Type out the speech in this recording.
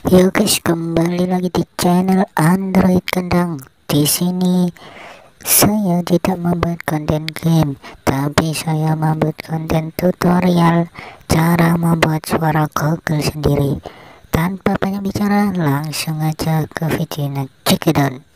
Yo guys, kembali lagi di channel Android Kendang. Di sini saya tidak membuat konten game, tapi saya membuat konten tutorial cara membuat suara Google sendiri. Tanpa banyak bicara, langsung aja ke videonya. Check it out.